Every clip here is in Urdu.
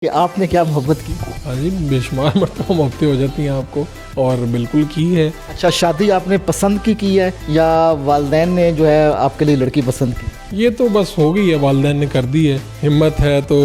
کہ آپ نے کیا محبت کی؟ ہاں جی، بے شمار مرتبہ محبتیں ہو جاتی ہیں آپ کو، اور بالکل کی ہے۔ اچھا، شادی آپ نے پسند کی ہے یا والدین نے جو ہے آپ کے لیے لڑکی پسند کی؟ یہ تو بس ہو گئی ہے، والدین نے کر دی ہے۔ ہمت ہے تو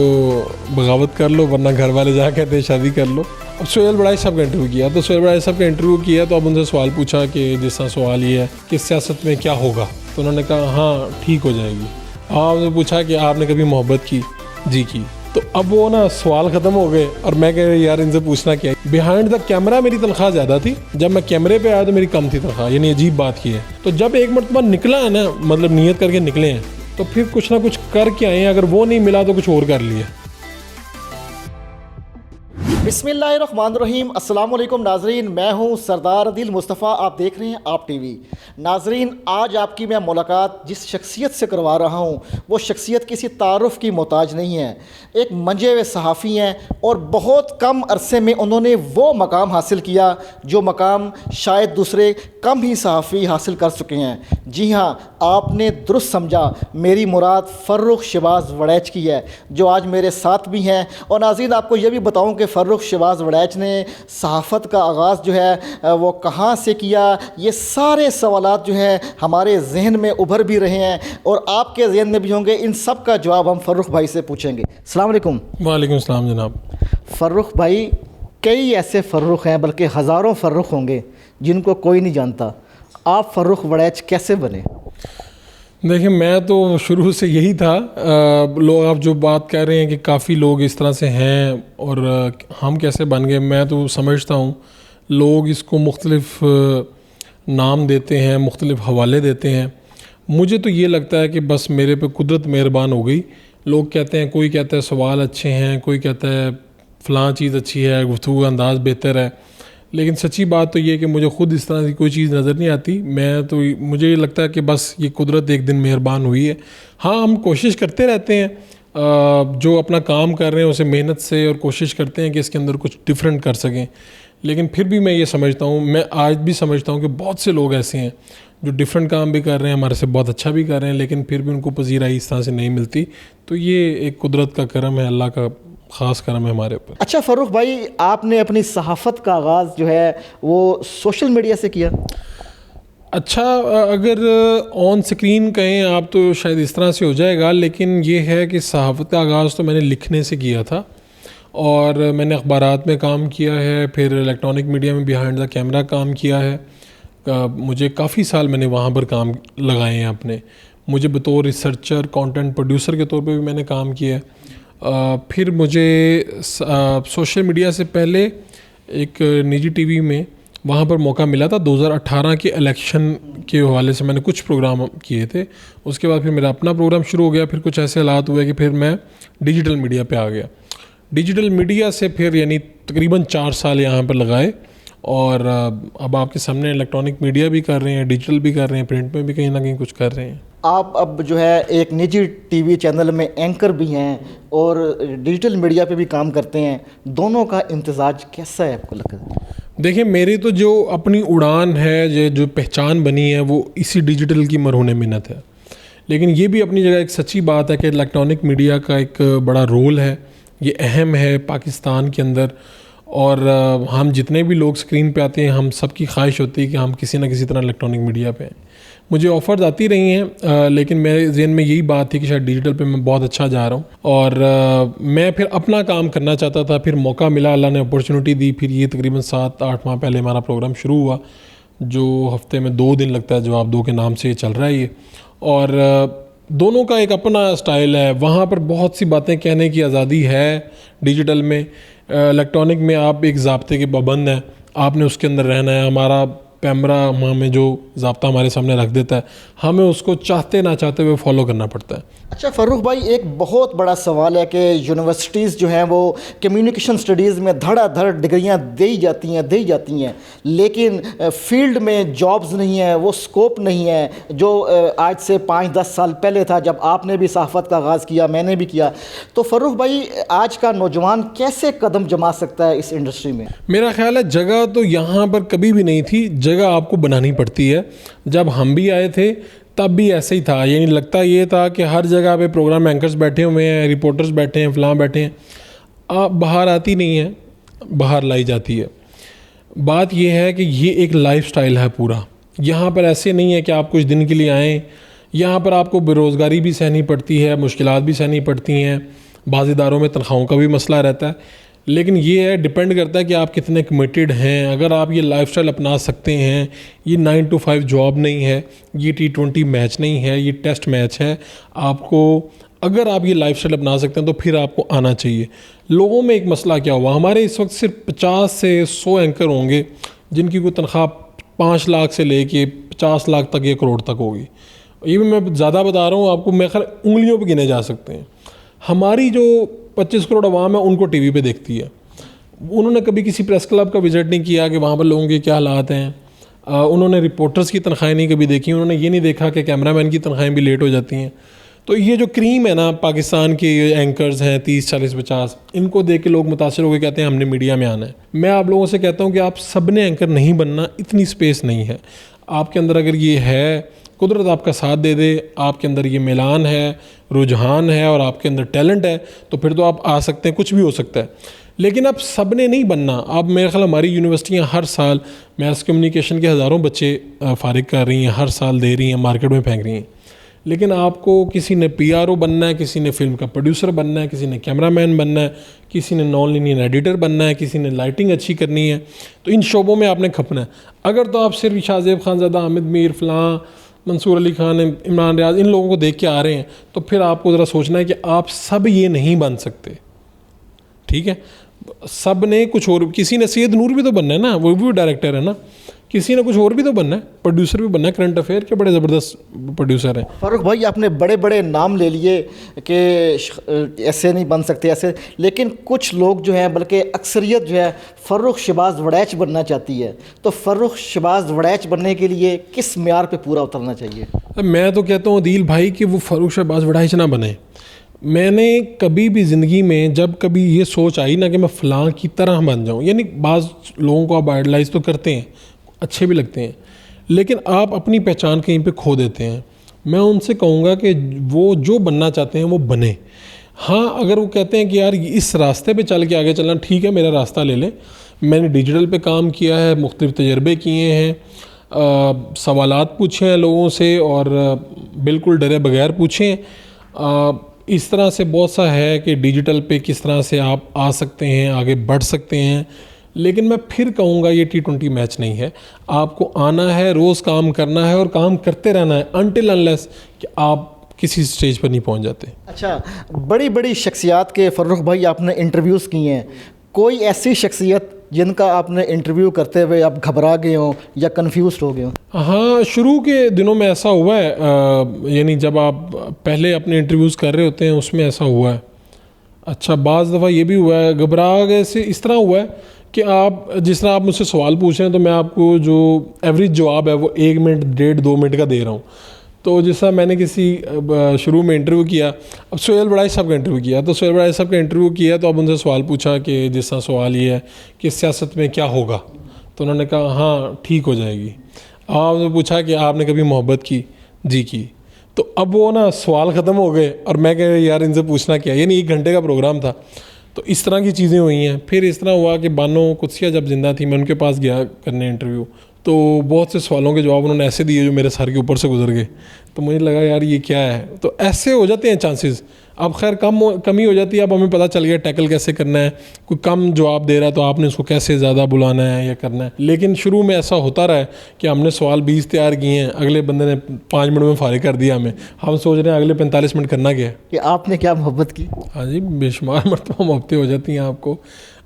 بغاوت کر لو، ورنہ گھر والے جا کہتے ہیں شادی کر لو۔ اب سہیل بڑائی صاحب کا انٹرویو کیا، تو سہیل بڑائی صاحب کا انٹرویو کیا تو اب ان سے سوال پوچھا کہ جس طرح سوال یہ ہے کہ سیاست میں کیا ہوگا، تو انہوں نے کہا ہاں ٹھیک ہو جائے گی۔ آپ نے پوچھا کہ آپ نے کبھی محبت کی؟ جی کی۔ تو اب وہ نا سوال ختم ہو گئے، اور میں کہہ رہا یار ان سے پوچھنا کیا ہے۔ بیہائنڈ دا کیمرہ میری تنخواہ زیادہ تھی، جب میں کیمرے پہ آیا تو میری کم تھی تنخواہ، یعنی عجیب بات کی ہے۔ تو جب ایک مرتبہ نکلا ہے نا، مطلب نیت کر کے نکلے ہیں، تو پھر کچھ نہ کچھ کر کے آئے ہیں، اگر وہ نہیں ملا تو کچھ اور کر لیا۔ بسم اللہ الرحمن الرحیم۔ السلام علیکم ناظرین، میں ہوں سردار عدیل مصطفیٰ، آپ دیکھ رہے ہیں آپ ٹی وی۔ ناظرین، آج آپ کی میں ملاقات جس شخصیت سے کروا رہا ہوں وہ شخصیت کسی تعارف کی محتاج نہیں ہے۔ ایک منجے ہوئے صحافی ہیں، اور بہت کم عرصے میں انہوں نے وہ مقام حاصل کیا جو مقام شاید دوسرے کم ہی صحافی حاصل کر چکے ہیں۔ جی ہاں، آپ نے درست سمجھا، میری مراد فرخ شہباز وڑیچ کی ہے، جو آج میرے ساتھ بھی ہیں۔ اور ناظرین، آپ کو یہ بھی بتاؤں کہ فرخ شہباز وڑیچ نے صحافت کا آغاز جو ہے وہ کہاں سے کیا، یہ سارے سوالات جو ہیں ہمارے ذہن میں ابھر بھی رہے ہیں اور آپ کے ذہن میں بھی ہوں گے۔ ان سب کا جواب ہم فرخ بھائی سے پوچھیں گے۔ السلام علیکم۔ وعلیکم السلام جناب۔ فرخ بھائی، کئی ایسے فرخ ہیں، بلکہ ہزاروں فرخ ہوں گے جن کو کوئی نہیں جانتا، آپ فرخ وڑیچ کیسے بنے؟ دیکھیں، میں تو شروع سے یہی تھا۔ لوگ آپ جو بات کہہ رہے ہیں کہ کافی لوگ اس طرح سے ہیں، اور ہم کیسے بن گئے، میں تو سمجھتا ہوں لوگ اس کو مختلف نام دیتے ہیں، مختلف حوالے دیتے ہیں۔ مجھے تو یہ لگتا ہے کہ بس میرے پہ قدرت مہربان ہو گئی۔ لوگ کہتے ہیں، کوئی کہتا ہے سوال اچھے ہیں، کوئی کہتا ہے فلاں چیز اچھی ہے، گفتگو کا انداز بہتر ہے، لیکن سچی بات تو یہ ہے کہ مجھے خود اس طرح کی کوئی چیز نظر نہیں آتی۔ مجھے یہ لگتا ہے کہ بس یہ قدرت ایک دن مہربان ہوئی ہے۔ ہاں، ہم کوشش کرتے رہتے ہیں، جو اپنا کام کر رہے ہیں اسے محنت سے، اور کوشش کرتے ہیں کہ اس کے اندر کچھ ڈفرینٹ کر سکیں، لیکن پھر بھی میں یہ سمجھتا ہوں، میں آج بھی سمجھتا ہوں کہ بہت سے لوگ ایسے ہیں جو ڈفرینٹ کام بھی کر رہے ہیں، ہمارے سے بہت اچھا بھی کر رہے ہیں، لیکن پھر بھی ان کو پذیرائی اس طرح سے نہیں ملتی۔ تو یہ ایک قدرت کا کرم ہے، اللہ کا خاص کرم ہے ہمارے اوپر۔ اچھا فرخ بھائی، آپ نے اپنی صحافت کا آغاز جو ہے وہ سوشل میڈیا سے کیا؟ اچھا، اگر آن سکرین کہیں آپ تو شاید اس طرح سے ہو جائے گا، لیکن یہ ہے کہ صحافت کا آغاز تو میں نے لکھنے سے کیا تھا، اور میں نے اخبارات میں کام کیا ہے، پھر الیکٹرانک میڈیا میں بیہائنڈ دا کیمرہ کام کیا ہے۔ مجھے کافی سال میں نے وہاں پر کام لگائے ہیں اپنے۔ مجھے بطور ریسرچر، کانٹینٹ پروڈیوسر کے طور پہ بھی میں نے کام کیا ہے۔ پھر مجھے سوشل میڈیا سے پہلے ایک نجی ٹی وی میں وہاں پر موقع ملا تھا، 2018 کے الیکشن کے حوالے سے میں نے کچھ پروگرام کیے تھے۔ اس کے بعد پھر میرا اپنا پروگرام شروع ہو گیا، پھر کچھ ایسے حالات ہوئے کہ پھر میں ڈیجیٹل میڈیا پہ آ گیا۔ ڈیجیٹل میڈیا سے پھر یعنی تقریباً 4 سال یہاں پر لگائے، اور اب آپ کے سامنے الیکٹرانک میڈیا بھی کر رہے ہیں، ڈیجیٹل بھی کر رہے ہیں، پرنٹ میں بھی کہیں نہ کہیں کچھ کر رہے ہیں۔ آپ اب جو ہے ایک نجی ٹی وی چینل میں اینکر بھی ہیں اور ڈیجیٹل میڈیا پہ بھی کام کرتے ہیں، دونوں کا امتزاج کیسا ہے آپ کو لگتا ہے؟ دیکھیں، میری تو جو اپنی اڑان ہے، جو پہچان بنی ہے، وہ اسی ڈیجیٹل کی مرہون منت ہے، لیکن یہ بھی اپنی جگہ ایک سچی بات ہے کہ الیکٹرانک میڈیا کا ایک بڑا رول ہے، یہ اہم ہے پاکستان کے اندر، اور ہم جتنے بھی لوگ سکرین پہ آتے ہیں، ہم سب کی خواہش ہوتی ہے کہ ہم کسی نہ کسی طرح الیکٹرانک میڈیا پہ ہیں۔ مجھے آفرز آتی رہی ہیں، لیکن میرے ذہن میں یہی بات تھی کہ شاید ڈیجیٹل پہ میں بہت اچھا جا رہا ہوں، اور میں پھر اپنا کام کرنا چاہتا تھا۔ پھر موقع ملا، اللہ نے اپورچونیٹی دی، پھر یہ تقریباً 7-8 ماہ پہلے ہمارا پروگرام شروع ہوا، جو ہفتے میں 2 دن لگتا ہے، جواب دو کے نام سے یہ چل رہا ہے یہ، اور دونوں کا ایک اپنا اسٹائل ہے۔ وہاں پر بہت سی باتیں کہنے کی آزادی ہے ڈیجیٹل میں، الیکٹرانک میں آپ ایک ضابطے کے پابند ہیں، آپ نے اس کے اندر رہنا ہے۔ ہمارا کیمرہ ہمیں جو ضابطہ ہمارے سامنے رکھ دیتا ہے، ہمیں اس کو چاہتے نہ چاہتے ہوئے فالو کرنا پڑتا ہے۔ اچھا فرخ بھائی، ایک بہت بڑا سوال ہے کہ یونیورسٹیز جو ہیں وہ کمیونیکیشن سٹڈیز میں دھڑا دھڑ ڈگریاں دی جاتی ہیں، لیکن فیلڈ میں جابز نہیں ہیں، وہ سکوپ نہیں ہے جو آج سے 5-10 سال پہلے تھا، جب آپ نے بھی صحافت کا آغاز کیا، میں نے بھی کیا۔ تو فرخ بھائی، آج کا نوجوان کیسے قدم جما سکتا ہے اس انڈسٹری میں؟ میرا خیال ہے جگہ تو یہاں پر کبھی بھی نہیں تھی، جگہ آپ کو بنانی پڑتی ہے۔ جب ہم بھی آئے تھے تب بھی ایسے ہی تھا، یعنی لگتا یہ تھا کہ ہر جگہ پہ پروگرام اینکرز بیٹھے ہوئے ہیں، رپورٹرز بیٹھے ہیں، فلاں بیٹھے ہیں۔ باہر آتی نہیں ہے, باہر لائی جاتی ہے. بات یہ ہے کہ یہ ایک لائف سٹائل ہے پورا. یہاں پر ایسے نہیں ہے کہ آپ کچھ دن کے لیے آئیں, یہاں پر آپ کو بے روزگاری بھی سہنی پڑتی ہے, مشکلات بھی سہنی پڑتی ہیں, بعض اداروں میں تنخواہوں کا بھی مسئلہ رہتا ہے. لیکن یہ ہے ڈپینڈ کرتا ہے کہ آپ کتنے کمیٹیڈ ہیں. اگر آپ یہ لائف سٹائل اپنا سکتے ہیں, یہ 9 to 5 جاب نہیں ہے, یہ T20 میچ نہیں ہے, یہ ٹیسٹ میچ ہے. آپ کو اگر آپ یہ لائف سٹائل اپنا سکتے ہیں تو پھر آپ کو آنا چاہیے. لوگوں میں ایک مسئلہ کیا ہوا, ہمارے اس وقت صرف 50 سے 100 اینکر ہوں گے جن کی کوئی تنخواہ 5 لاکھ سے لے کے 50 لاکھ تک یا کروڑ تک ہوگی. یہ بھی میں زیادہ بتا رہا ہوں آپ کو, میں خیر انگلیوں پہ گنے جا سکتے ہیں. ہماری جو 25 کروڑ عوام ہے ان کو ٹی وی پہ دیکھتی ہے. انہوں نے کبھی کسی پریس کلب کا وزٹ نہیں کیا کہ وہاں پر لوگوں کے کیا حالات ہیں. انہوں نے رپورٹرز کی تنخواہیں نہیں کبھی دیکھی. انہوں نے یہ نہیں دیکھا کہ کیمرہ مین کی تنخواہیں بھی لیٹ ہو جاتی ہیں. تو یہ جو کریم ہے نا پاکستان کے اینکرز ہیں 30 40 50, ان کو دیکھ کے لوگ متاثر ہو کے کہتے ہیں ہم نے میڈیا میں آنا ہے. میں آپ لوگوں سے کہتا ہوں کہ آپ سب نے اینکر نہیں بننا, اتنی سپیس نہیں ہے آپ کے اندر. اگر یہ ہے, قدرت آپ کا ساتھ دے دے, آپ کے اندر یہ میلان ہے, رجحان ہے اور آپ کے اندر ٹیلنٹ ہے, تو پھر تو آپ آ سکتے ہیں, کچھ بھی ہو سکتا ہے. لیکن اب سب نے نہیں بننا. اب میرے خیال ہماری یونیورسٹیاں ہر سال میس کمیونیکیشن کے ہزاروں بچے فارغ کر رہی ہیں, ہر سال دے رہی ہیں, مارکیٹ میں پھینک رہی ہیں. لیکن آپ کو کسی نے PRO بننا ہے, کسی نے فلم کا پروڈیوسر بننا ہے, کسی نے کیمرہ مین بننا ہے, کسی نے نان لینئر ایڈیٹر بننا ہے, کسی نے لائٹنگ اچھی کرنی ہے. تو ان شعبوں میں آپ نے کھپنا ہے. اگر تو آپ صرف شاہ زیب خان زادہ, حامد میر, فلاں, منصور علی خان, عمران ریاض, ان لوگوں کو دیکھ کے آ رہے ہیں, تو پھر آپ کو ذرا سوچنا ہے کہ آپ سب یہ نہیں بن سکتے. ٹھیک ہے, سب نے کچھ اور, کسی نے سید نور بھی تو بننا ہے نا, وہ بھی ڈائریکٹر ہے نا, کسی نے کچھ اور بھی تو بننا ہے, پروڈیوسر بھی بننا ہے. کرنٹ افیئر کے بڑے زبردست پروڈیوسر ہیں. فاروق بھائی آپ نے بڑے بڑے نام لے لیے کہ ایسے نہیں بن سکتے ایسے, لیکن کچھ لوگ جو ہیں, بلکہ اکثریت جو ہے فرخ شہباز وڑیچ بننا چاہتی ہے. تو فرخ شہباز وڑیچ بننے کے لیے کس معیار پہ پورا اترنا چاہیے؟ میں تو کہتا ہوں عدیل بھائی کہ وہ فرخ شہباز وڑیچ نہ بنے. میں نے کبھی بھی زندگی میں جب کبھی یہ سوچ آئی نا کہ میں فلاں کی طرح بن جاؤں, یعنی بعض لوگوں کو آپ آئیڈلائز تو کرتے ہیں, اچھے بھی لگتے ہیں, لیکن آپ اپنی پہچان کہیں پہ کھو دیتے ہیں. میں ان سے کہوں گا کہ وہ جو بننا چاہتے ہیں وہ بنے. ہاں اگر وہ کہتے ہیں کہ یار اس راستے پہ چل کے آگے چلنا, ٹھیک ہے, میرا راستہ لے لیں. میں نے ڈیجیٹل پہ کام کیا ہے, مختلف تجربے کیے ہیں, سوالات پوچھے ہیں لوگوں سے اور بالکل ڈرے بغیر پوچھیں. اس طرح سے بہت سا ہے کہ ڈیجیٹل پہ کس طرح سے آپ آ سکتے ہیں, آگے بڑھ سکتے ہیں. لیکن میں پھر کہوں گا یہ T20 میچ نہیں ہے. آپ کو آنا ہے, روز کام کرنا ہے اور کام کرتے رہنا ہے until unless کہ آپ کسی سٹیج پر نہیں پہنچ جاتے. اچھا, بڑی بڑی شخصیات کے فروخ بھائی آپ نے انٹرویوز کیے ہیں, کوئی ایسی شخصیت جن کا آپ نے انٹرویو کرتے ہوئے آپ گھبرا گئے ہوں یا کنفیوزڈ ہو گئے ہوں؟ ہاں, شروع کے دنوں میں ایسا ہوا ہے, یعنی جب آپ پہلے اپنے انٹرویوز کر رہے ہوتے ہیں اس میں ایسا ہوا ہے. اچھا, بعض دفعہ یہ بھی ہوا ہے, گھبرا گئے سے اس طرح ہوا ہے کہ آپ جس طرح آپ مجھ سے سوال پوچھ رہے ہیں تو میں آپ کو جو ایوریج جواب ہے وہ 1 منٹ 1.5 2 منٹ کا دے رہا ہوں. تو جس طرح میں نے کسی شروع میں انٹرویو کیا, اب سہیل وڑیچ صاحب کا انٹرویو کیا, تو سہیل وڑیچ صاحب کا انٹرویو کیا تو اب ان سے سوال پوچھا کہ جس طرح سوال یہ ہے کہ سیاست میں کیا ہوگا, تو انہوں نے کہا ہاں ٹھیک ہو جائے گی. آپ نے پوچھا کہ آپ نے کبھی محبت کی؟ جی کی. تو اب وہ نا سوال ختم ہو گئے اور میں کہ یار ان سے پوچھنا کیا, یعنی 1 گھنٹے کا پروگرام تھا. تو اس طرح کی چیزیں ہوئی ہیں. پھر اس طرح ہوا کہ بانو قدسیہ جب زندہ تھی میں ان کے پاس گیا کرنے انٹرویو, تو بہت سے سوالوں کے جواب انہوں نے ایسے دیے جو میرے سر کے اوپر سے گزر گئے. تو مجھے لگا یار یہ کیا ہے. تو ایسے ہو جاتے ہیں چانسز. اب خیر کمی ہو جاتی ہے, اب ہمیں پتہ چل گیا ٹیکل کیسے کرنا ہے. کوئی کم جواب دے رہا ہے تو آپ نے اس کو کیسے زیادہ بلانا ہے یا کرنا ہے. لیکن شروع میں ایسا ہوتا رہا ہے کہ ہم نے سوال 20 تیار کیے ہیں, اگلے بندے نے 5 منٹ میں فارغ کر دیا ہمیں. ہم سوچ رہے ہیں اگلے 45 منٹ کرنا کیا ہے. کہ آپ نے کیا محبت کی؟ ہاں جی, بے شمار مرتبہ محبتیں ہو جاتی ہیں آپ کو,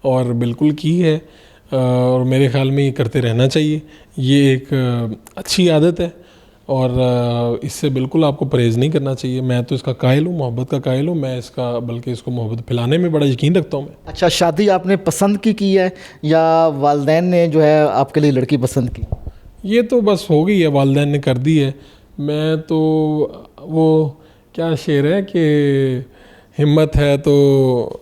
اور بالکل کی ہے, اور میرے خیال میں یہ کرتے رہنا چاہیے. یہ ایک اچھی عادت ہے اور اس سے بالکل آپ کو پرہیز نہیں کرنا چاہیے. میں تو اس کا قائل ہوں, محبت کا قائل ہوں میں اس کا, بلکہ اس کو محبت پھیلانے میں بڑا یقین رکھتا ہوں میں. اچھا, شادی آپ نے پسند کی ہے یا والدین نے جو ہے آپ کے لیے لڑکی پسند کی؟ یہ تو بس ہو گئی ہے, والدین نے کر دی ہے. میں تو وہ کیا شعر ہے کہ ہمت ہے تو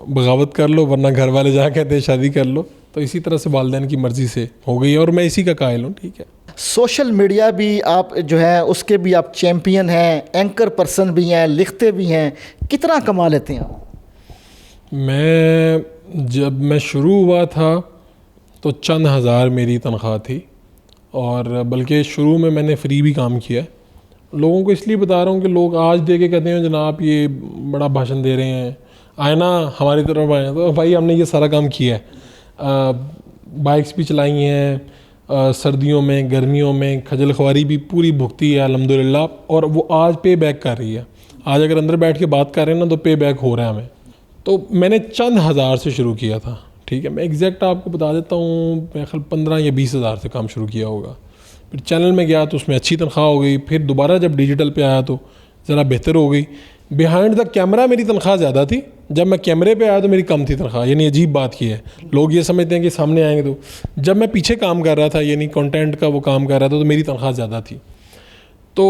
بغاوت کر لو ورنہ گھر والے جہاں کہتے ہیں شادی کر لو. تو اسی طرح سے والدین کی مرضی سے ہو گئی اور میں اسی کا قائل ہوں. ٹھیک ہے, سوشل میڈیا بھی آپ جو ہے اس کے بھی آپ چیمپئن ہیں, اینکر پرسن بھی ہیں, لکھتے بھی ہیں, کتنا کما لیتے ہیں آپ؟ میں جب میں شروع ہوا تھا تو چند ہزار میری تنخواہ تھی، اور بلکہ شروع میں نے فری بھی کام کیا ہے۔ لوگوں کو اس لیے بتا رہا ہوں کہ لوگ آج دے کے کہتے ہیں جناب یہ بڑا بھاشن دے رہے ہیں، آئے نا ہماری طرف آئے، تو بھائی ہم نے یہ سارا کام کیا ہے، بائکس بھی چلائی ہیں، سردیوں میں گرمیوں میں کھجل خواری بھی پوری بھگتی ہے الحمدللہ، اور وہ آج پے بیک کر رہی ہے۔ آج اگر اندر بیٹھ کے بات کر رہے ہیں نا تو پے بیک ہو رہا ہے ہمیں۔ تو میں نے چند ہزار سے شروع کیا تھا، ٹھیک ہے، میں ایگزیکٹ آپ کو بتا دیتا ہوں، میرے خیال 15 یا 20 ہزار سے کام شروع کیا ہوگا۔ پھر چینل میں گیا تو اس میں اچھی تنخواہ ہو گئی، پھر دوبارہ جب ڈیجیٹل پہ آیا تو ذرا بہتر ہو گئی۔ بیہائنڈ دا کیمرہ میری تنخواہ زیادہ تھی، جب میں کیمرے پہ آیا تو میری کم تھی تنخواہ، یعنی عجیب بات کی ہے، لوگ یہ سمجھتے ہیں کہ سامنے آئیں گے تو، جب میں پیچھے کام کر رہا تھا یعنی کنٹینٹ کا وہ کام کر رہا تھا تو میری تنخواہ زیادہ تھی۔ تو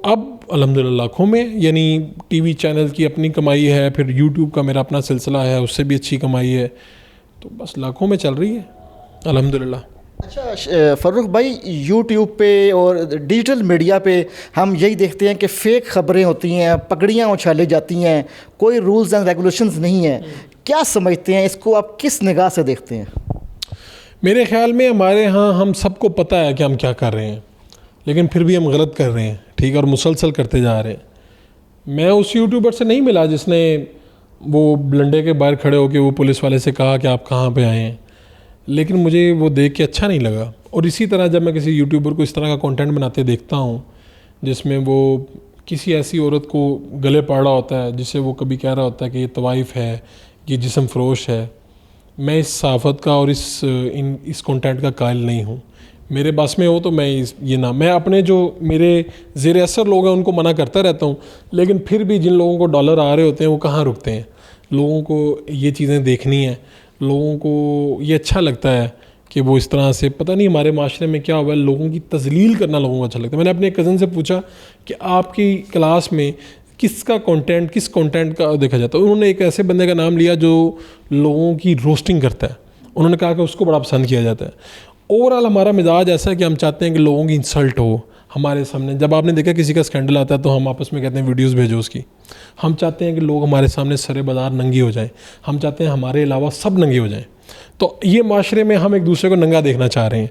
اب الحمدللہ لاکھوں میں، یعنی ٹی وی چینل کی اپنی کمائی ہے، پھر یوٹیوب کا میرا اپنا سلسلہ ہے، اس سے بھی اچھی کمائی ہے، تو بس لاکھوں میں چل رہی ہے الحمدللہ۔ اچھا فروخ بھائی، یوٹیوب پہ اور ڈیجیٹل میڈیا پہ ہم یہی دیکھتے ہیں کہ فیک خبریں ہوتی ہیں، پگڑیاں اچھالے جاتی ہیں، کوئی رولز اینڈ ریگولیشنز نہیں ہیں، کیا سمجھتے ہیں اس کو، آپ کس نگاہ سے دیکھتے ہیں؟ میرے خیال میں ہمارے ہاں ہم سب کو پتہ ہے کہ ہم کیا کر رہے ہیں، لیکن پھر بھی ہم غلط کر رہے ہیں، ٹھیک ہے، اور مسلسل کرتے جا رہے ہیں۔ میں اس یوٹیوبر سے نہیں ملا جس نے وہ بلنڈے کے باہر کھڑے ہو کے وہ پولیس والے سے کہا کہ آپ کہاں پہ آئے ہیں، لیکن مجھے وہ دیکھ کے اچھا نہیں لگا۔ اور اسی طرح جب میں کسی یوٹیوبر کو اس طرح کا کنٹینٹ بناتے دیکھتا ہوں جس میں وہ کسی ایسی عورت کو گلے پاڑ رہا ہوتا ہے جسے وہ کبھی کہہ رہا ہوتا ہے کہ یہ طوائف ہے، یہ جسم فروش ہے، میں اس صحافت کا اور اس کنٹینٹ کا قائل نہیں ہوں۔ میرے بس میں ہو تو میں یہ نہ، میں اپنے جو میرے زیر اثر لوگ ہیں ان کو منع کرتا رہتا ہوں، لیکن پھر بھی جن لوگوں کو ڈالر آ رہے ہوتے ہیں وہ کہاں رکتے ہیں، لوگوں کو یہ چیزیں دیکھنی ہیں، لوگوں کو یہ اچھا لگتا ہے کہ وہ اس طرح سے، پتہ نہیں ہمارے معاشرے میں کیا ہوا ہے، لوگوں کی تذلیل کرنا لوگوں کو اچھا لگتا ہے۔ میں نے اپنے کزن سے پوچھا کہ آپ کی کلاس میں کس کنٹینٹ کا دیکھا جاتا ہے، انہوں نے ایک ایسے بندے کا نام لیا جو لوگوں کی روسٹنگ کرتا ہے، انہوں نے کہا کہ اس کو بڑا پسند کیا جاتا ہے۔ اوورآل ہمارا مزاج ایسا ہے کہ ہم چاہتے ہیں کہ لوگوں کی انسلٹ ہو ہمارے سامنے، جب آپ نے دیکھا کسی کا اسکینڈل آتا ہے تو ہم آپس میں کہتے ہیں ویڈیوز بھیجو اس کی، ہم چاہتے ہیں کہ لوگ ہمارے سامنے سرے بازار ننگے ہو جائیں، ہم چاہتے ہیں ہمارے علاوہ سب ننگے ہو جائیں، تو یہ معاشرے میں ہم ایک دوسرے کو ننگا دیکھنا چاہ رہے ہیں۔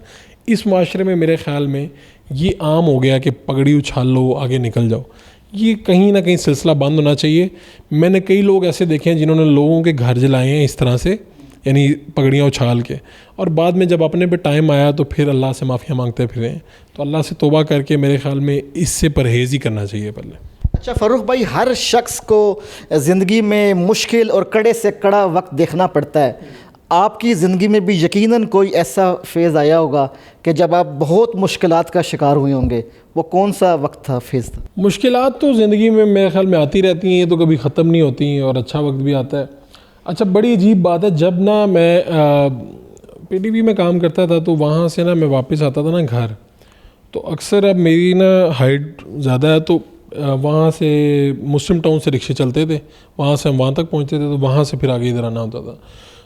اس معاشرے میں میرے خیال میں یہ عام ہو گیا کہ پگڑی اچھال لو آگے نکل جاؤ، یہ کہیں نہ کہیں سلسلہ بند ہونا چاہیے۔ میں نے کئی لوگ ایسے دیکھے ہیں جنہوں نے لوگوں کے گھر جلائے ہیں اس طرح سے، یعنی پگڑیاں اچھال کے، اور بعد میں جب اپنے پہ ٹائم آیا تو پھر اللہ سے معافیاں مانگتے پھرے ہیں، تو اللہ سے توبہ کر کے میرے خیال میں اس سے پرہیز ہی کرنا چاہیے پہلے۔ اچھا فروخ بھائی، ہر شخص کو زندگی میں مشکل اور کڑے سے کڑا وقت دیکھنا پڑتا ہے، آپ کی زندگی میں بھی یقیناً کوئی ایسا فیز آیا ہوگا کہ جب آپ بہت مشکلات کا شکار ہوئے ہوں گے، وہ کون سا وقت تھا، فیز تھا؟ مشکلات تو زندگی میں میرے خیال میں آتی رہتی ہیں، یہ تو کبھی ختم نہیں ہوتی ہیں، اور اچھا وقت بھی آتا ہے۔ اچھا بڑی عجیب بات ہے، جب نا میں پی ٹی وی میں کام کرتا تھا تو وہاں سے نا میں واپس آتا تھا نا گھر، تو اکثر اب میری نا ہائٹ زیادہ ہے تو وہاں سے مسلم ٹاؤن سے رکشے چلتے تھے، وہاں سے ہم وہاں تک پہنچتے تھے، تو وہاں سے پھر آگے ادھر آنا ہوتا تھا۔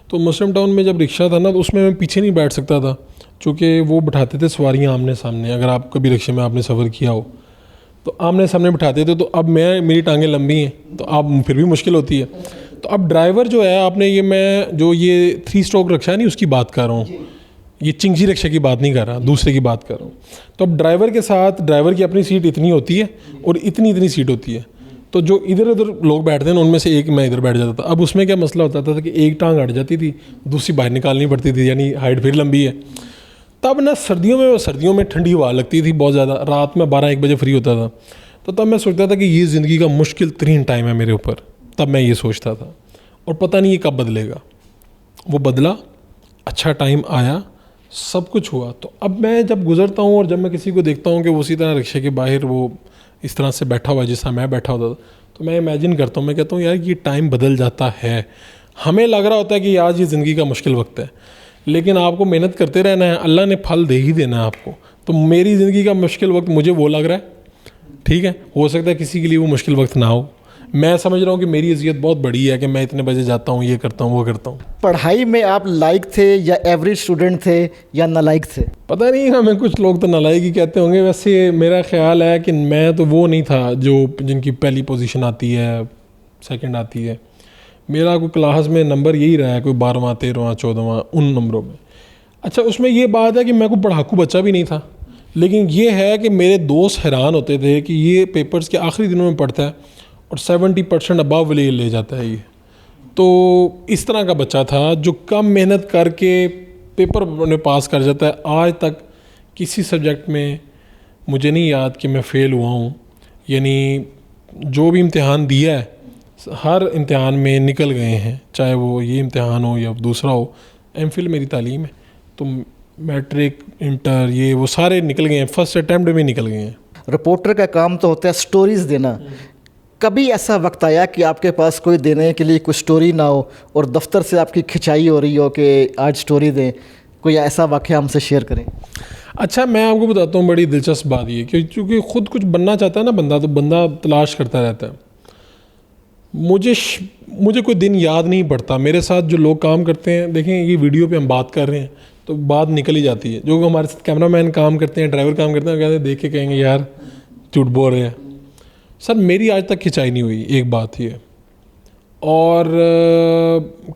تو مسلم ٹاؤن میں جب رکشہ تھا نا تو اس میں پیچھے نہیں بیٹھ سکتا تھا، چونکہ وہ بٹھاتے تھے سواریاں آمنے سامنے، اگر آپ کبھی رکشے میں آپ نے سفر کیا ہو تو آمنے سامنے بٹھاتے تھے، تو اب میری ٹانگیں لمبی ہیں تو اب پھر بھی مشکل ہوتی ہے۔ تو اب ڈرائیور جو ہے، آپ نے یہ 3 اسٹروک رکشہ نہیں اس کی بات کر رہا ہوں، یہ چنگزی رکشے کی بات نہیں کر رہا، دوسرے کی بات کر رہا ہوں۔ تو اب ڈرائیور کے ساتھ ڈرائیور کی اپنی سیٹ اتنی ہوتی ہے اور اتنی سیٹ ہوتی ہے، تو جو ادھر ادھر لوگ بیٹھتے ہیں ان میں سے ایک میں ادھر بیٹھ جاتا تھا۔ اب اس میں کیا مسئلہ ہوتا تھا کہ ایک ٹانگ ہٹ جاتی تھی، دوسری باہر نکالنی پڑتی تھی، یعنی ہائٹ پھر لمبی ہے۔ تب نا سردیوں میں ٹھنڈی ہوا لگتی تھی بہت زیادہ، رات میں 12-1 بجے فری ہوتا تھا، تو تب میں سوچتا تھا کہ یہ زندگی کا مشکل ترین ٹائم ہے میرے اوپر، تب میں یہ سوچتا تھا، اور پتہ نہیں یہ کب بدلے گا۔ وہ بدلا، اچھا ٹائم آیا، سب کچھ ہوا۔ تو اب میں جب گزرتا ہوں اور جب میں کسی کو دیکھتا ہوں کہ وہ اسی طرح رکشے کے باہر وہ اس طرح سے بیٹھا ہوا ہے جس طرح میں بیٹھا ہوتا تھا، تو میں امیجن کرتا ہوں، میں کہتا ہوں یار یہ ٹائم بدل جاتا ہے۔ ہمیں لگ رہا ہوتا ہے کہ آج یہ زندگی کا مشکل وقت ہے، لیکن آپ کو محنت کرتے رہنا ہے، اللہ نے پھل دے ہی دینا ہے آپ کو۔ تو میری زندگی کا مشکل وقت مجھے وہ لگ رہا ہے، ٹھیک ہے، ہو سکتا ہے کسی کے لیے وہ مشکل وقت نہ ہو۔ میں سمجھ رہا ہوں کہ میری اذیت بہت بڑی ہے کہ میں اتنے بجے جاتا ہوں، یہ کرتا ہوں، وہ کرتا ہوں۔ پڑھائی میں آپ لائق تھے یا ایوریج اسٹوڈنٹ تھے یا نالائق تھے؟ پتہ نہیں، ہمیں کچھ لوگ تو نالائق ہی کہتے ہوں گے، ویسے میرا خیال ہے کہ میں تو وہ نہیں تھا جن کی پہلی پوزیشن آتی ہے، سیکنڈ آتی ہے۔ میرا کوئی کلاس میں نمبر یہی رہا ہے کوئی 12واں 13واں 14واں ان نمبروں میں. اچھا اس میں یہ بات ہے کہ میں کوئی پڑھاکو بچہ بھی نہیں تھا, لیکن یہ ہے کہ میرے دوست حیران ہوتے تھے کہ یہ پیپرز کے آخری دنوں میں پڑھتا ہے اور 70% ابو لے جاتا ہے یہ. تو اس طرح کا بچہ تھا جو کم محنت کر کے پیپر میں پاس کر جاتا ہے. آج تک کسی سبجیکٹ میں مجھے نہیں یاد کہ میں فیل ہوا ہوں, یعنی جو بھی امتحان دیا ہے ہر امتحان میں نکل گئے ہیں, چاہے وہ یہ امتحان ہو یا دوسرا ہو. ایم فل میری تعلیم ہے تو میٹرک انٹر یہ وہ سارے نکل گئے ہیں, فرسٹ اٹیمپٹ میں نکل گئے ہیں. رپورٹر کا کام تو ہوتا ہے سٹوریز دینا. کبھی ایسا وقت آیا کہ آپ کے پاس کوئی دینے کے لیے کوئی سٹوری نہ ہو اور دفتر سے آپ کی کھنچائی ہو رہی ہو کہ آج سٹوری دیں؟ کوئی ایسا واقعہ ہم سے شیئر کریں. اچھا میں آپ کو بتاتا ہوں, بڑی دلچسپ بات یہ کہ چونکہ خود کچھ بننا چاہتا ہے نا بندہ, تو بندہ تلاش کرتا رہتا ہے. مجھے کوئی دن یاد نہیں پڑتا. میرے ساتھ جو لوگ کام کرتے ہیں, دیکھیں یہ ویڈیو پہ ہم بات کر رہے ہیں تو بات نکل ہی جاتی ہے. جو ہمارے ساتھ کیمرہ مین کام کرتے ہیں, ڈرائیور کام کرتے ہیں, وہ کہتے ہیں دیکھ کے کہیں گے یار جھوٹ بول رہے ہیں. سر میری آج تک کھنچائی نہیں ہوئی, ایک بات یہ. اور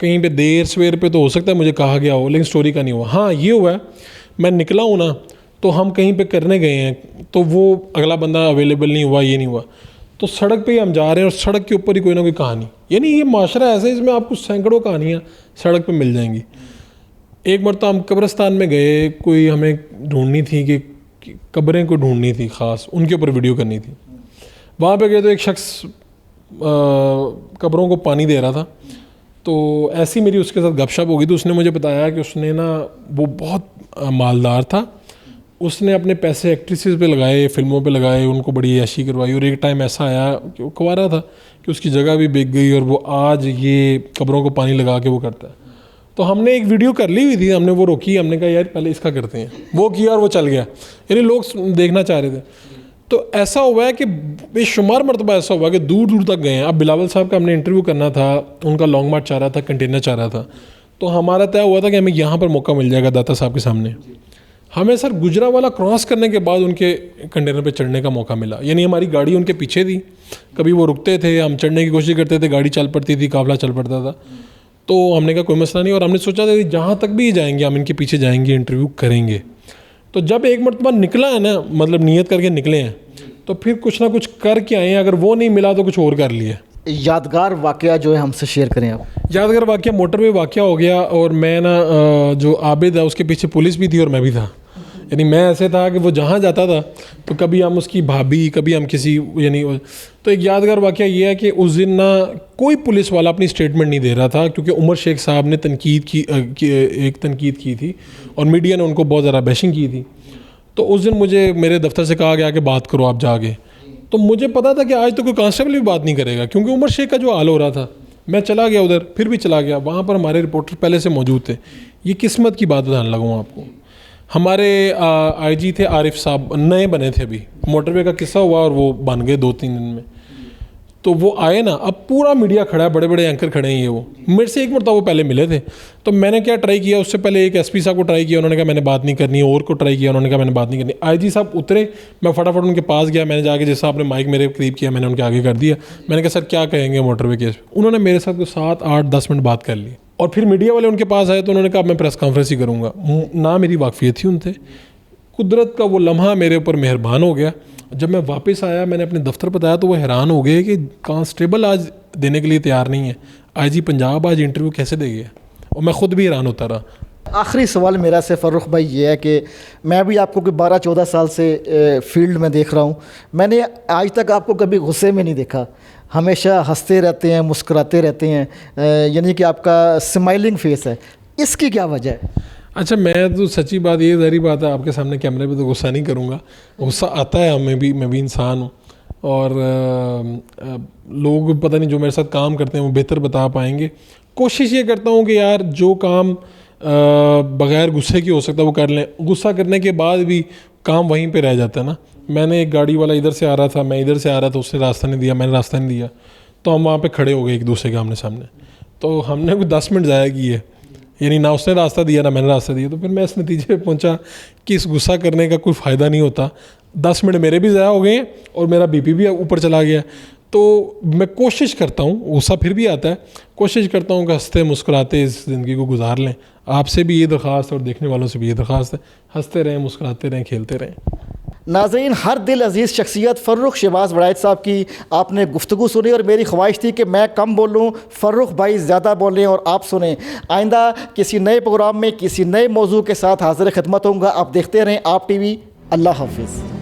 کہیں پہ دیر سویر پہ تو ہو سکتا ہے مجھے کہا گیا ہو, لیکن سٹوری کا نہیں ہوا. ہاں یہ ہوا ہے میں نکلا ہوں نا, تو ہم کہیں پہ کرنے گئے ہیں تو وہ اگلا بندہ اویلیبل نہیں ہوا, یہ نہیں ہوا, تو سڑک پہ ہی ہم جا رہے ہیں اور سڑک کے اوپر ہی کوئی نہ کوئی کہانی. یعنی یہ معاشرہ ایسا ہے اس میں آپ کو سینکڑوں کہانیاں سڑک پہ مل جائیں گی. ایک مرتبہ ہم قبرستان میں گئے, کوئی ہمیں ڈھونڈنی تھی کہ قبریں کو ڈھونڈنی تھی خاص, ان کے اوپر ویڈیو کرنی تھی. وہاں پہ گئے تو ایک شخص قبروں کو پانی دے رہا تھا, تو ایسی میری اس کے ساتھ گپ شپ ہو گئی. تو اس نے مجھے بتایا کہ اس نے نا وہ بہت مالدار تھا, اس نے اپنے پیسے ایکٹریسز پہ لگائے, فلموں پہ لگائے, ان کو بڑی عیاشی کروائی. اور ایک ٹائم ایسا آیا کہ وہ کنوارا تھا کہ اس کی جگہ بھی بک گئی اور وہ آج یہ قبروں کو پانی لگا کے وہ کرتا ہے. تو ہم نے ایک ویڈیو کر لی ہوئی تھی, ہم نے وہ روکی, ہم نے کہا یار پہلے اس کا کرتے ہیں, وہ کیا اور وہ چل گیا. یعنی لوگ دیکھنا چاہ رہے تھے. تو ایسا ہوا ہے کہ بے شمار مرتبہ ایسا ہوا کہ دور دور تک گئے ہیں. اب بلاول صاحب کا ہم نے انٹرویو کرنا تھا, ان کا لانگ مارچ چاہ رہا تھا, کنٹینر چاہ رہا تھا, تو ہمارا طے ہوا تھا کہ ہمیں یہاں پر موقع مل جائے گا داتا صاحب کے سامنے. ہمیں سر گجرا والا کراس کرنے کے بعد ان کے کنٹینر پہ چڑھنے کا موقع ملا. یعنی ہماری گاڑی ان کے پیچھے تھی, کبھی وہ رکتے تھے, ہم چڑھنے کی کوشش کرتے تھے, گاڑی چل پڑتی تھی, قافلہ چل پڑتا تھا. تو ہم نے کہا کوئی مسئلہ نہیں, اور ہم نے سوچا تھا کہ جہاں تک بھی جائیں گے ہم ان کے پیچھے جائیں گے, انٹرویو کریں گے. تو جب ایک مرتبہ نکلا ہے نا, مطلب نیت کر کے نکلے ہیں, تو پھر کچھ نہ کچھ کر کے آئے ہیں. اگر وہ نہیں ملا تو کچھ اور کر لیا. یادگار واقعہ جو ہے ہم سے شیئر کریں آپ. یادگار واقعہ موٹر وے واقعہ ہو گیا, اور میں نا جو عابد ہے اس کے پیچھے پولیس بھی تھی اور میں بھی تھا. یعنی میں ایسے تھا کہ وہ جہاں جاتا تھا تو کبھی ہم اس کی بھابھی, کبھی ہم کسی, یعنی تو ایک یادگار واقعہ یہ ہے کہ اس دن نہ کوئی پولیس والا اپنی اسٹیٹمنٹ نہیں دے رہا تھا, کیونکہ عمر شیخ صاحب نے ایک تنقید کی تھی اور میڈیا نے ان کو بہت زیادہ بیشنگ کی تھی. تو اس دن مجھے میرے دفتر سے کہا گیا کہ بات کرو آپ جا کے. تو مجھے پتا تھا کہ آج تو کوئی کانسٹیبل بھی بات نہیں کرے گا, کیونکہ عمر شیخ کا جو حال ہو رہا تھا. میں چلا گیا ادھر, پھر بھی چلا گیا. وہاں پر ہمارے رپورٹر پہلے سے موجود تھے. یہ قسمت کی بات بتانے لگا ہوں آپ کو. ہمارے آئی جی تھے عارف صاحب, نئے بنے تھے ابھی, موٹر وے کا قصہ ہوا اور وہ بن گئے 2-3 دن میں. تو وہ آئے نا, اب پورا میڈیا کھڑا ہے, بڑے بڑے اینکر کھڑے ہیں. یہ وہ میرے سے ایک مرتبہ وہ پہلے ملے تھے. تو میں نے کیا ٹرائی کیا, اس سے پہلے ایک ایس پی صاحب کو ٹرائی کیا, انہوں نے کہا میں نے بات نہیں کرنی, اور کو ٹرائی کیا, انہوں نے کہا میں نے بات نہیں کرنی. آئی جی صاحب اترے, میں فٹافٹ ان کے پاس گیا, میں نے جا کے جیسا آپ نے مائک میرے قریب کیا, میں نے ان کے آگے کر دیا. میں نے کہا سر کیا کہیں گے موٹر وے کیس پہ. انہوں نے میرے ساتھ کوئی 7-8-10 منٹ بات کر لی, اور پھر میڈیا والے ان کے پاس آئے تو انہوں نے کہا میں پریس کانفرنس ہی کروں گا. نہ میری واقفیت تھی ان سے. قدرت کا وہ لمحہ میرے اوپر مہربان ہو گیا. جب میں واپس آیا, میں نے اپنے دفتر بتایا تو وہ حیران ہو گئے کہ کانسٹیبل آج دینے کے لیے تیار نہیں ہے, آئی جی پنجاب آج انٹرویو کیسے دے گیا. اور میں خود بھی حیران ہوتا رہا. آخری سوال میرا سے فرخ بھائی یہ ہے کہ میں بھی آپ کو کوئی 12-14 سال سے فیلڈ میں دیکھ رہا ہوں. میں نے آج تک آپ کو کبھی غصے میں نہیں دیکھا, ہمیشہ ہنستے رہتے ہیں, مسکراتے رہتے ہیں, یعنی کہ آپ کا اسمائلنگ فیس ہے. اس کی کیا وجہ ہے؟ اچھا میں تو سچی بات, یہ ظاہری بات ہے آپ کے سامنے کیمرے پہ تو غصہ نہیں کروں گا, غصہ آتا ہے ہمیں بھی, میں بھی انسان ہوں. اور لوگ پتہ نہیں جو میرے ساتھ کام کرتے ہیں وہ بہتر بتا پائیں گے. کوشش یہ کرتا ہوں کہ یار جو کام بغیر غصے کی ہو سکتا ہے وہ کر لیں. غصہ کرنے کے بعد بھی کام وہیں پہ رہ جاتا ہے نا. میں نے ایک گاڑی والا ادھر سے آ رہا تھا, میں ادھر سے آ رہا تھا, اس نے راستہ نہیں دیا, میں نے راستہ نہیں دیا, تو ہم وہاں پہ کھڑے ہو گئے ایک دوسرے کے آمنے سامنے. تو ہم نے کوئی 10 منٹ ضائع کیے, یعنی نہ اس نے راستہ دیا نہ میں نے راستہ دیا. تو پھر میں اس نتیجے پہ پہنچا کہ اس غصہ کرنے کا کوئی فائدہ نہیں ہوتا. 10 منٹ میرے بھی ضائع ہو گئے ہیں اور میرا بی پی بھی اوپر چلا گیا. تو میں کوشش کرتا ہوں، غصہ پھر بھی آتا ہے، کوشش کرتا ہوں کہ ہنستے مسکراتے اس زندگی کو گزار لیں. آپ سے بھی یہ درخواست اور دیکھنے والوں سے بھی یہ درخواست ہے، ہنستے رہیں، مسکراتے رہیں، کھیلتے رہیں. ناظرین، ہر دل عزیز شخصیت فرخ شہباز وڑائچ صاحب کی آپ نے گفتگو سنی، اور میری خواہش تھی کہ میں کم بولوں، فرخ بھائی زیادہ بولیں اور آپ سنیں. آئندہ کسی نئے پروگرام میں کسی نئے موضوع کے ساتھ حاضر خدمت ہوں گا. آپ دیکھتے رہیں آپ ٹی وی. اللہ حافظ.